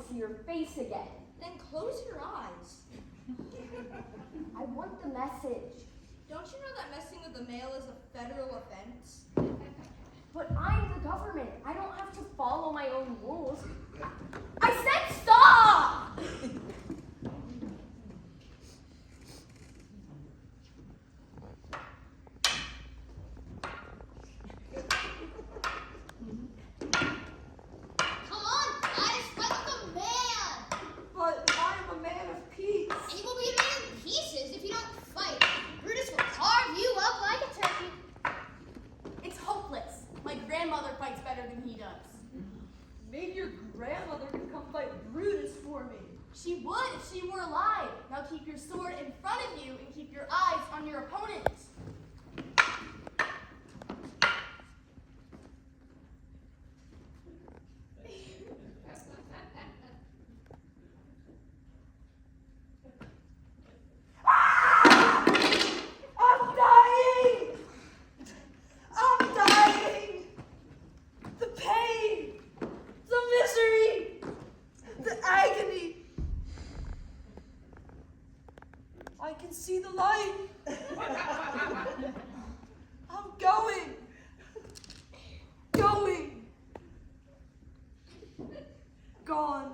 to see your face again. Then close your eyes. I want the message. Don't you know that messing with the mail is a federal offense? But I'm the government. I don't have to follow my own rules. I said stop! Come on, guys, fight like a man! But I am a man of peace. And you will be a man in pieces if you don't fight. Brutus will carve you up like a turkey. It's hopeless. My grandmother fights better than he does. Maybe your grandmother can come fight Brutus for me. She would if she were alive. Now keep your sword in front of you and keep your eyes on your opponent. I'm dying! I'm dying! The pain! The misery! The agony! I can see the light! I'm going! Going! Gone!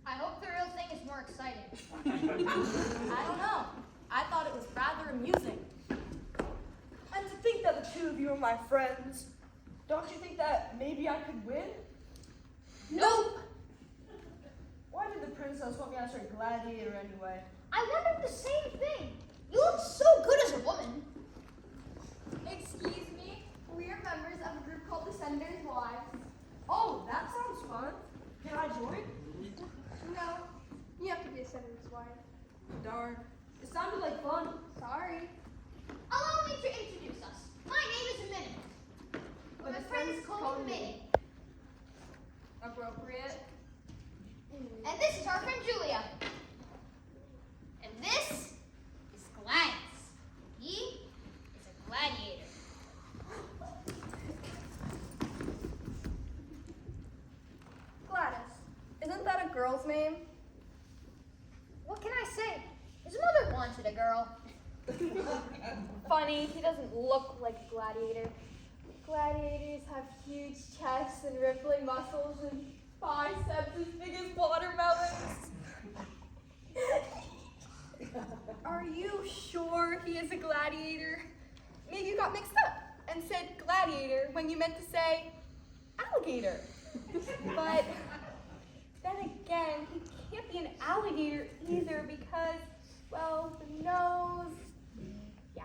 I hope the real thing is more exciting. I don't know. I thought it was rather amusing. And to think that the two of you are my friends, don't you think that maybe I could win? Nope. Why did the princess want me to answer Gladiator anyway? I wondered the same thing. You look so good as a woman. Excuse me. We are members of a group called the Senator's Wives. Oh, that sounds fun. Can I join? No, you have to be a senator's wife. Darn. It sounded like fun. Sorry. Allow me to introduce us. My name is Minute. My friends call me Minnie. Appropriate. And this is our friend Julia. And this is Gladys. He is a gladiator. Gladys. Isn't that a girl's name? What can I say? His mother wanted a girl. Funny, he doesn't look like a gladiator. Gladiators have huge chests and rippling muscles and biceps as big as watermelons. Are you sure he is a gladiator? Maybe you got mixed up and said gladiator when you meant to say alligator. But then again, he can't be an alligator either because, well, the nose. Yeah,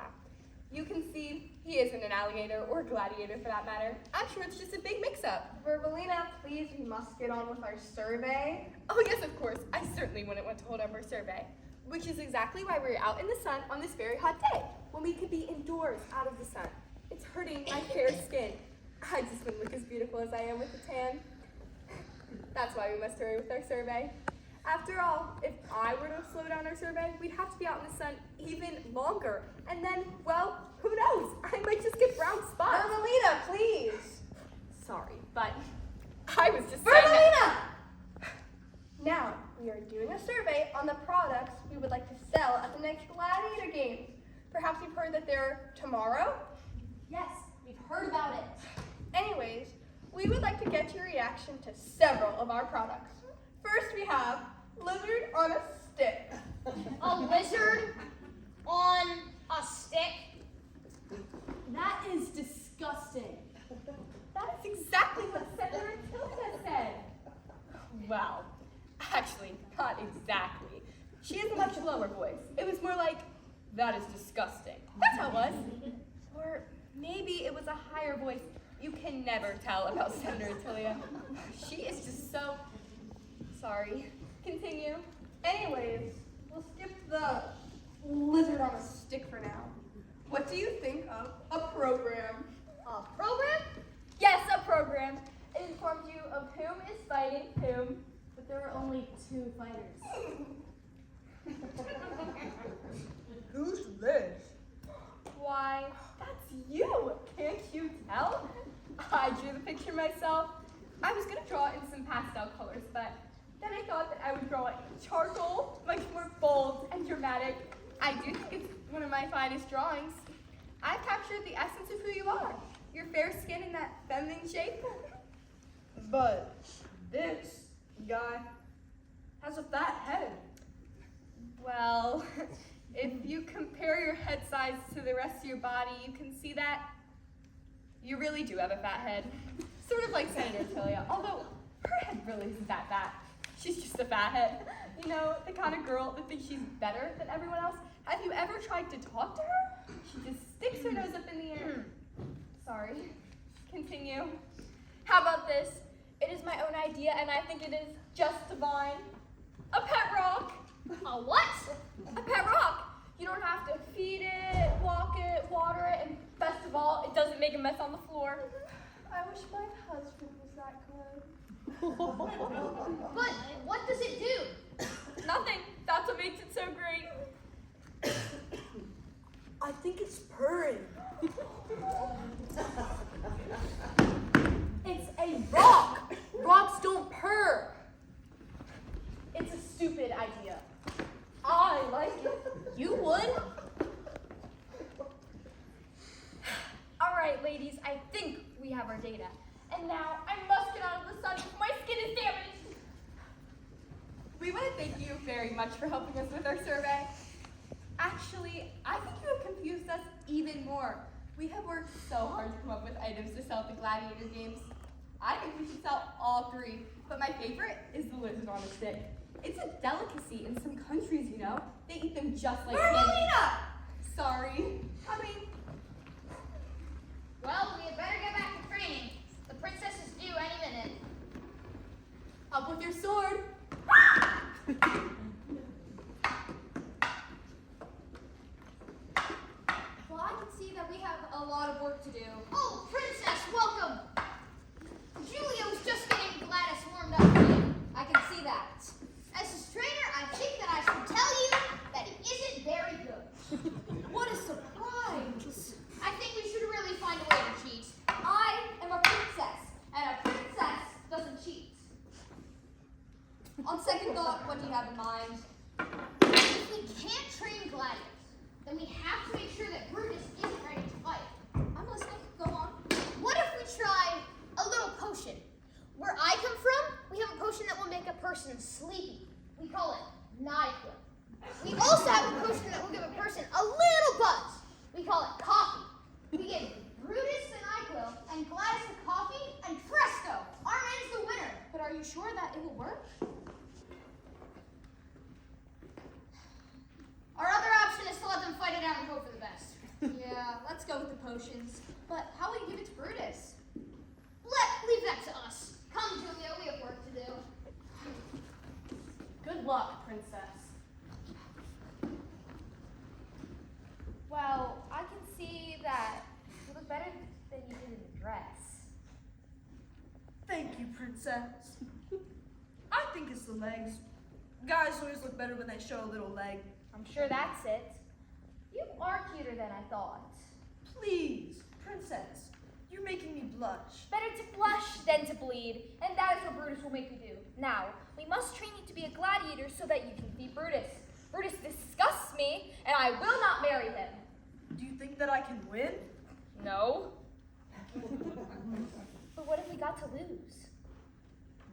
you can see he isn't an alligator or gladiator for that matter. I'm sure it's just a big mix-up. Verbalina, please, we must get on with our survey. Oh yes, of course. I certainly wouldn't want to hold up our survey, which is exactly why we're out in the sun on this very hot day, when we could be indoors out of the sun. It's hurting my fair skin. I just wouldn't look as beautiful as I am with a tan. That's why we must hurry with our survey. After all, if I were to slow down our survey, we'd have to be out in the sun even longer. And then, well, who knows? I might just get brown spots. Verbalina, please. Sorry, but I was just saying Verbalina! Now, we are doing a survey on the products we would like to sell at the next Gladiator Games. Perhaps you've heard that they're tomorrow? Yes, we've heard about it. Anyways, we would like to get your reaction to several of our products. First, we have lizard on a stick. A lizard on a stick? That is disgusting. That is exactly what Senator Tilda said. Well, actually, not exactly. She has a much lower voice. It was more like, that is disgusting. That's how it was. Or maybe it was a higher voice. You can never tell about Senator Tillia. She is just so... Sorry. Continue. Anyways, we'll skip the lizard on a stick for now. What do you think of a program? A program? Yes, a program. It informs you of whom is fighting whom, but there were only 2 fighters. Who's Liz? Why, that's you! Can't you tell? I drew the picture myself. I was gonna draw it in some pastel colors, but then I thought that I would draw it in charcoal, much more bold and dramatic. I do think it's one of my finest drawings. I've captured the essence of who you are. Your fair skin and that feminine shape. But this guy has a fat head. Well, if you compare your head size to the rest of your body, you can see that you really do have a fat head. Sort of like Senator Tilia, although her head really isn't that fat. She's just a fat head. You know, the kind of girl that thinks she's better than everyone else. Have you ever tried to talk to her? She just sticks her nose up in the air. Sorry. Continue. How about this? It is my own idea, and I think it is just divine. A pet rock. A what? A pet rock. You don't have to feed it, walk it, water it, and best of all, it doesn't make a mess on the floor. I wish my husband was that good. But what does it do? Nothing. That's what makes it so great. I think it's purring. It's a rock. Rocks don't purr. It's a stupid idea. I like it. You would? All right, ladies, I think we have our data. And now I must get out of the sun before my skin is damaged. We want to thank you very much for helping us with our survey. Actually, I think you have confused us even more. We have worked so hard to come up with items to sell at the Gladiator games. I think we should sell all three, but my favorite is the lizard on a stick. It's a delicacy in some countries, you know. They eat them just like candy. Marmalina! Sorry. Coming. Well, we had better get back to training. The princess is due any minute. Up with your sword. Well, I can see that we have a lot of work to do. Oh, princess, welcome. Julia was just getting Gladys warmed up for you. I can see that. As his trainer, I think that I should tell you that he isn't very good. What a surprise! I think we should really find a way to cheat. I am a princess, and a princess doesn't cheat. On second thought, what do you have in mind? If we can't train gladiators, then we have to make sure that Brutus isn't ready to fight. I'm listening. Go on. What if we try a little potion? Where I come from, we have a potion that will make a person sleepy. We call it NyQuil. We also have a potion that will give a person a little buzz. We call it coffee. We give Brutus the NyQuil and Gladys the coffee, and presto, our man's the winner. But are you sure that it will work? Our other option is to let them fight it out and hope for the best. Yeah, let's go with the potions. But how will you give it to Brutus? Leave that to us. Come, Julia, we have work to do. Good luck, princess. Well, I can see that you look better than you did in the dress. Thank you, princess. I think it's the legs. Guys always look better when they show a little leg. I'm sure that's it. You are cuter than I thought. Please, princess, you're making me blush. Better to blush than to bleed, and that is what Brutus will make you do. Now, we must train you to be a gladiator so that you can beat Brutus. Brutus disgusts me, and I will not marry him. Do you think that I can win? No. But what if we got to lose?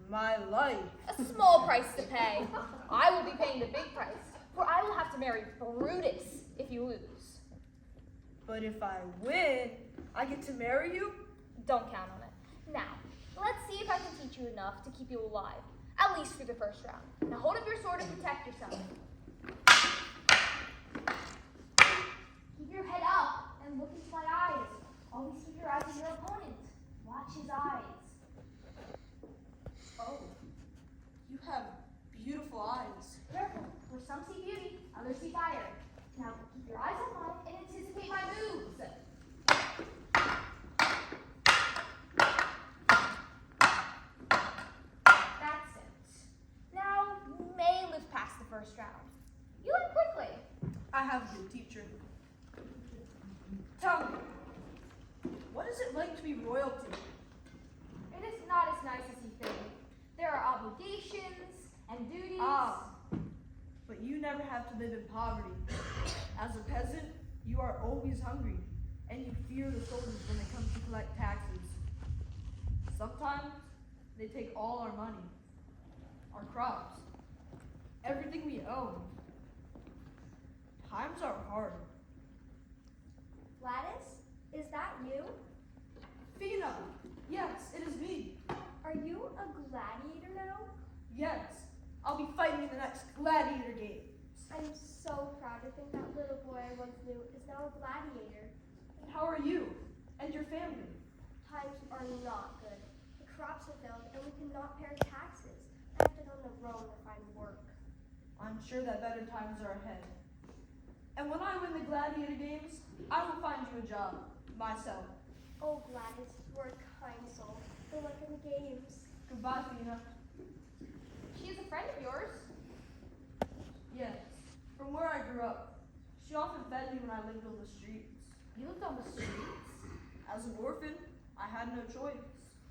My life. A small price to pay. I will be paying the big price, for I will have to marry Brutus if you lose. But if I win, I get to marry you? Don't count on it. Now, let's see if I can teach you enough to keep you alive, at least for the first round. Now hold up your sword and protect yourself. Keep your head up and look into my eyes. Always keep your eyes on your opponent. Watch his eyes. Oh, you have beautiful eyes. Careful, for some see beauty, others see fire. Now keep your eyes on mine and anticipate my moves. That's it. Now you may live past the first round. You learn quickly. I have a good teacher. Tell me, what is it like to be royalty? It not as nice as you think. There are obligations and duties. But you never have to live in poverty. As a peasant, you are always hungry, and you fear the soldiers when they come to collect taxes. Sometimes they take all our money, our crops, everything we own. Times are hard. Gladys, is that you? Fina, yes, it is me. Are you a gladiator now? Yes, I'll be fighting in the next Gladiator games. I'm so proud to think that little boy I once knew is now a gladiator. And how are you and your family? Times are not good. The crops have failed and we cannot pay our taxes. I have to go on the road to find work. I'm sure that better times are ahead. And when I win the Gladiator games, I will find you a job, myself. Oh, Gladys, you are a kind soul. Good luck in the games. Goodbye, Fina. She is a friend of yours. Yes, from where I grew up. She often fed me when I lived on the streets. You lived on the streets, As an orphan, I had no choice.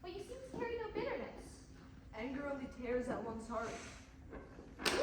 but you seem to carry no bitterness. Anger only tears at one's heart. You